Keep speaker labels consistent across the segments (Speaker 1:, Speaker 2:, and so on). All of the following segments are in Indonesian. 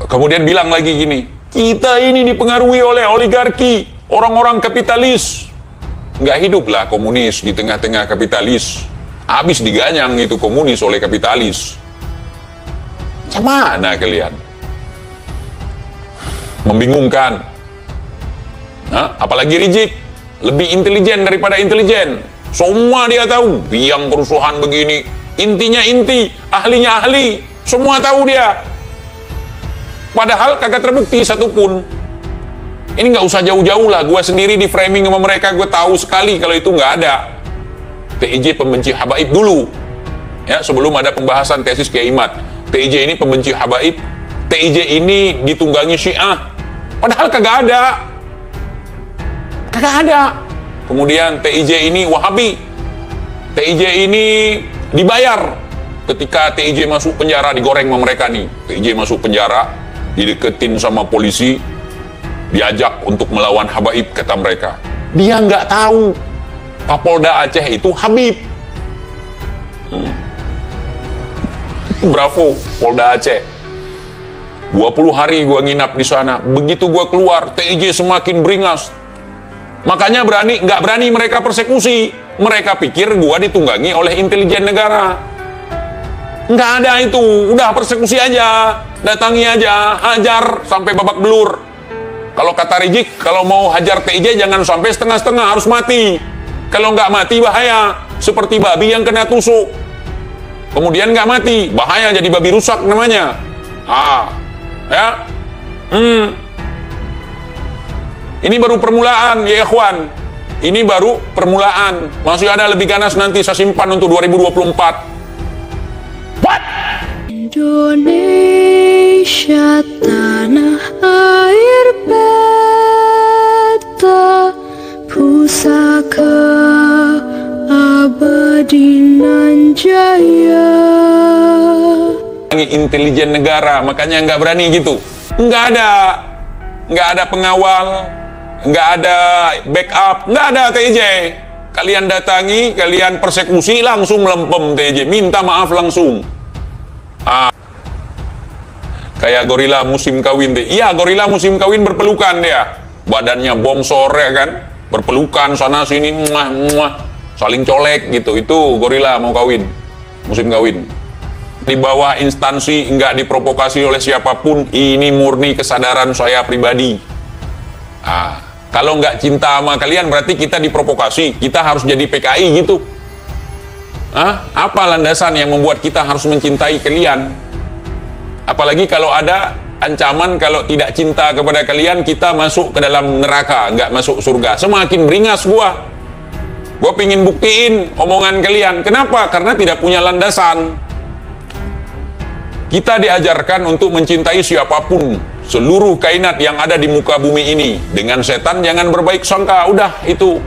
Speaker 1: Kemudian bilang lagi gini, kita ini dipengaruhi oleh oligarki, orang-orang kapitalis. Nggak hiduplah komunis di tengah-tengah kapitalis. Habis diganyang itu komunis oleh kapitalis. Macam mana kalian? Membingungkan. Nah, apalagi Rizik, lebih intelijen daripada intelijen. Semua dia tahu, biang kerusuhan begini, intinya inti, ahlinya ahli, semua tahu dia. Padahal kagak terbukti satupun. Ini nggak usah jauh-jauh lah, gue sendiri di framing sama mereka, gue tahu sekali kalau itu nggak ada. TIJ pembenci habaib dulu, ya, sebelum ada pembahasan tesis Kiai Imad. TIJ ini pembenci habaib, TIJ ini ditunggangi Syiah, padahal kagak ada. Kemudian TIJ ini Wahabi, TIJ ini dibayar. Ketika TIJ masuk penjara, digoreng sama mereka nih. TIJ masuk penjara, dideketin sama polisi, diajak untuk melawan habaib, kata mereka. Dia nggak tahu Kapolda Aceh itu Habib. Bravo, Polda Aceh. 20 hari gua nginap di sana. Begitu gua keluar, TIJ semakin beringas. Makanya nggak berani mereka persekusi. Mereka pikir gua ditunggangi oleh intelijen negara. Nggak ada itu, udah persekusi aja, datangi aja, hajar sampai babak belur. Kalau kata Rizik, kalau mau hajar TIJ jangan sampai setengah-setengah, harus mati. Kalau nggak mati bahaya, seperti babi yang kena tusuk. Kemudian nggak mati, bahaya, jadi babi rusak namanya. Ya. Ini baru permulaan, ya ikhwan. Ini baru permulaan. Masih ada lebih ganas nanti, saya simpan untuk 2024. What?
Speaker 2: Indonesia tanah air beta, pusaka abadi nan jaya.
Speaker 1: Intelijen negara, makanya nggak berani gitu. Nggak ada pengawal, nggak ada backup, nggak ada TIJ. Kalian datangi, kalian persekusi, langsung melempem TIJ, minta maaf langsung. Kayak gorila musim kawin deh. Iya, gorila musim kawin berpelukan dia. Badannya bongsor ya kan, berpelukan sana sini, saling colek gitu. Itu gorila mau kawin, musim kawin. Di bawah instansi, nggak diprovokasi oleh siapapun. Ini murni kesadaran saya pribadi. Kalau nggak cinta sama kalian berarti kita diprovokasi, kita harus jadi PKI gitu. Apa landasan yang membuat kita harus mencintai kalian? Apalagi kalau ada ancaman kalau tidak cinta kepada kalian, kita masuk ke dalam neraka, nggak masuk surga. Semakin beringas gua pingin buktiin omongan kalian. Kenapa? Karena tidak punya landasan. Kita diajarkan untuk mencintai siapapun, seluruh kainat yang ada di muka bumi ini. Dengan setan jangan berbaik sangka, udah itu.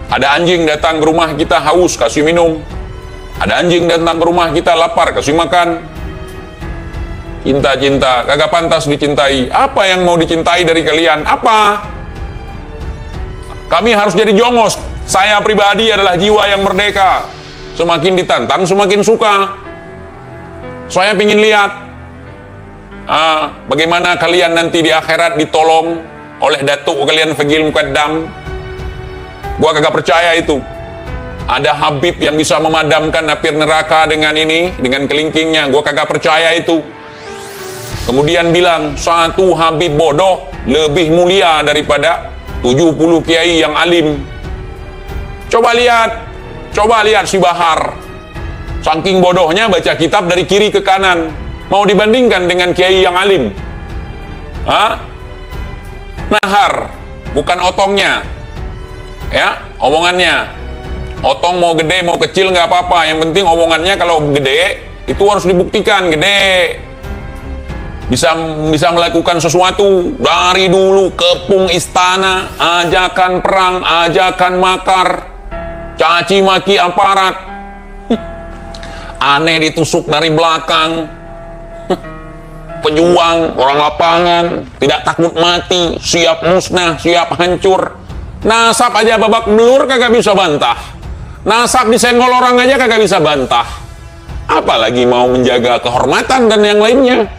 Speaker 1: Ada anjing datang ke rumah kita haus, kasih minum. Ada anjing datang ke rumah kita lapar, kasih makan. Cinta-cinta, kagak pantas dicintai. Apa yang mau dicintai dari kalian? Apa? Kami harus jadi jongos. Saya pribadi adalah jiwa yang merdeka. Semakin ditantang, semakin suka. Saya ingin lihat bagaimana kalian nanti di akhirat ditolong oleh datuk kalian Fagil Mukaddam. Gua kagak percaya itu. Ada Habib yang bisa memadamkan api neraka dengan ini, dengan kelingkingnya. Gua kagak percaya itu. Kemudian bilang, satu Habib bodoh lebih mulia daripada 70 kiai yang alim. Coba lihat si Bahar. Saking bodohnya baca kitab dari kiri ke kanan. Mau dibandingkan dengan kiai yang alim? Nahar, bukan otongnya. Ya, omongannya. Otong mau gede, mau kecil nggak apa-apa. Yang penting omongannya kalau gede, itu harus dibuktikan gede. Bisa melakukan sesuatu. Dari dulu kepung istana, ajakan perang, ajakan makar, caci maki aparat. Aneh ditusuk dari belakang. Pejuang, orang lapangan, tidak takut mati, siap musnah, siap hancur. Nasab aja babak belur kagak bisa bantah. Nasab disenggol orang aja kagak bisa bantah. Apalagi mau menjaga kehormatan dan yang lainnya.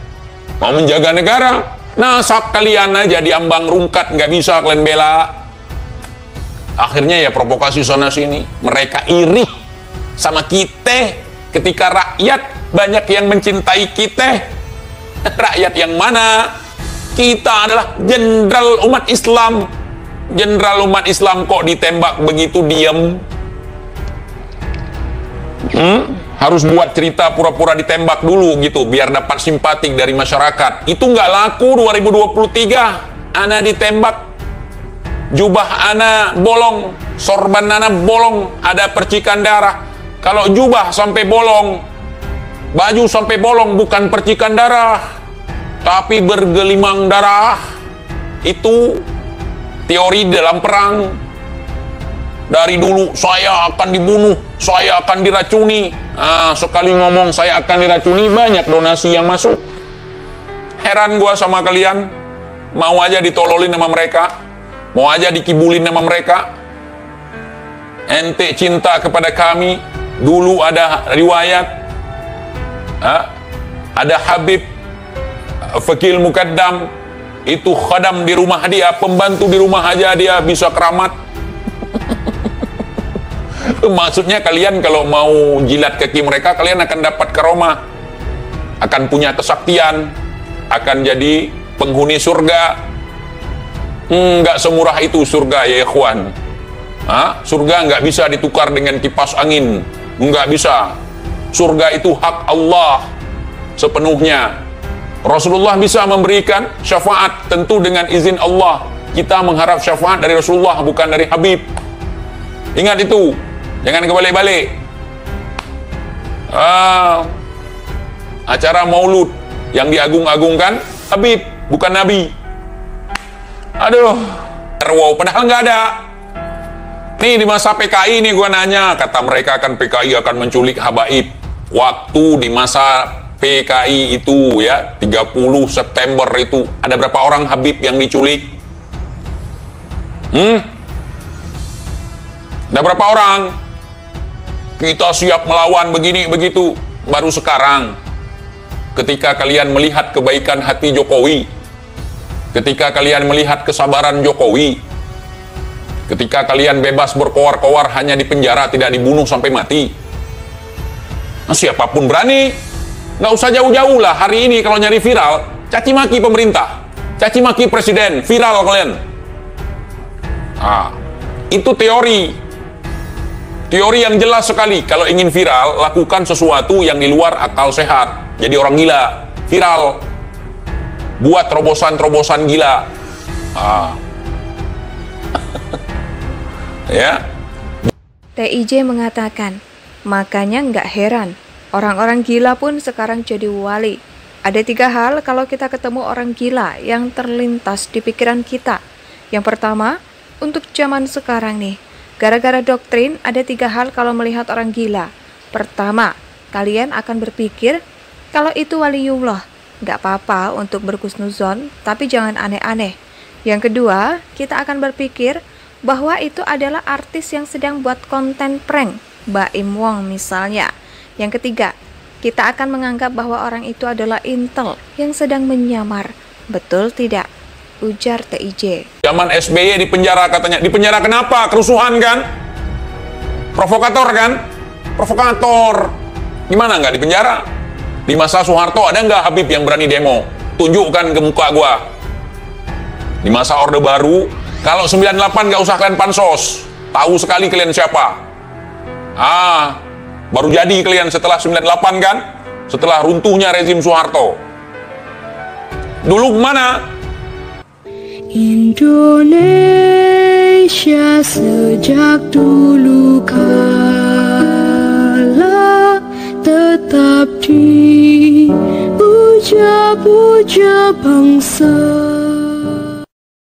Speaker 1: Mau menjaga negara. Nasab kalian aja diambang rungkat, nggak bisa kalian bela. Akhirnya ya provokasi sana sini. Mereka iri sama kita ketika rakyat banyak yang mencintai kita. Rakyat yang mana? Kita adalah jenderal umat Islam. Jenderal umat Islam kok ditembak begitu diam? Harus buat cerita pura-pura ditembak dulu gitu biar dapat simpatik dari masyarakat. Itu nggak laku 2023. Ana ditembak, jubah ana bolong, sorban ana bolong, ada percikan darah. Kalau jubah sampai bolong, baju sampai bolong, bukan percikan darah, tapi bergelimang darah. Itu teori dalam perang. Dari dulu saya akan dibunuh, saya akan diracuni. Sekali ngomong saya akan diracuni, banyak donasi yang masuk. Heran gua sama kalian, mau aja ditololin sama mereka, mau aja dikibulin sama mereka. Ente cinta kepada kami. Dulu ada riwayat, ada Habib Fakil Mukaddam, itu khadam di rumah dia, pembantu di rumah aja dia bisa keramat. Maksudnya kalian kalau mau jilat kaki mereka, kalian akan dapat karomah, akan punya kesaktian, akan jadi penghuni surga. Nggak semurah itu surga ya ikhwan. Surga nggak bisa ditukar dengan kipas angin, nggak bisa. Surga itu hak Allah sepenuhnya. Rasulullah bisa memberikan syafaat tentu dengan izin Allah. Kita mengharap syafaat dari Rasulullah, bukan dari Habib. Ingat itu. Jangan kebalik-balik. Acara maulud yang diagung-agungkan Habib, bukan Nabi. Aduh, wow, padahal nggak ada. Nih di masa PKI nih gua nanya, kata mereka kan PKI akan menculik habaib. Waktu di masa PKI itu ya, 30 September itu, ada berapa orang Habib yang diculik? Ada berapa orang? Kita siap melawan begini begitu. Baru sekarang ketika kalian melihat kebaikan hati Jokowi, ketika kalian melihat kesabaran Jokowi, ketika kalian bebas berkoar-koar, hanya di penjara, tidak dibunuh sampai mati, siapapun berani. Nggak usah jauh-jauh lah. Hari ini kalau nyari viral, caci maki pemerintah, caci maki presiden, viral kalian. Itu teori yang jelas sekali. Kalau ingin viral, lakukan sesuatu yang di luar akal sehat. Jadi orang gila, viral. Buat terobosan-terobosan gila. Ya.
Speaker 3: TIJ mengatakan, makanya nggak heran, orang-orang gila pun sekarang jadi wali. Ada 3 hal kalau kita ketemu orang gila yang terlintas di pikiran kita. Yang pertama, untuk zaman sekarang nih, gara-gara doktrin, ada 3 hal kalau melihat orang gila. Pertama, kalian akan berpikir kalau itu waliullah. Nggak apa-apa untuk berhusnuzon, tapi jangan aneh-aneh. Yang kedua, kita akan berpikir bahwa itu adalah artis yang sedang buat konten prank, Baim Wong misalnya. Yang ketiga, kita akan menganggap bahwa orang itu adalah intel yang sedang menyamar. Betul tidak? Ujar TIJ.
Speaker 1: Zaman SBY di penjara katanya. Di penjara kenapa? Kerusuhan kan? Provokator kan? Provokator. Gimana nggak di penjara? Di masa Soeharto ada nggak Habib yang berani demo? Tunjukkan ke muka gua. Di masa Orde Baru, kalau 98 nggak usah kalian pansos. Tahu sekali kalian siapa. Baru jadi kalian setelah 98 kan? Setelah runtuhnya rezim Soeharto. Dulu kemana?
Speaker 2: Indonesia sejak dulu kala tetap dipuja-puja bangsa.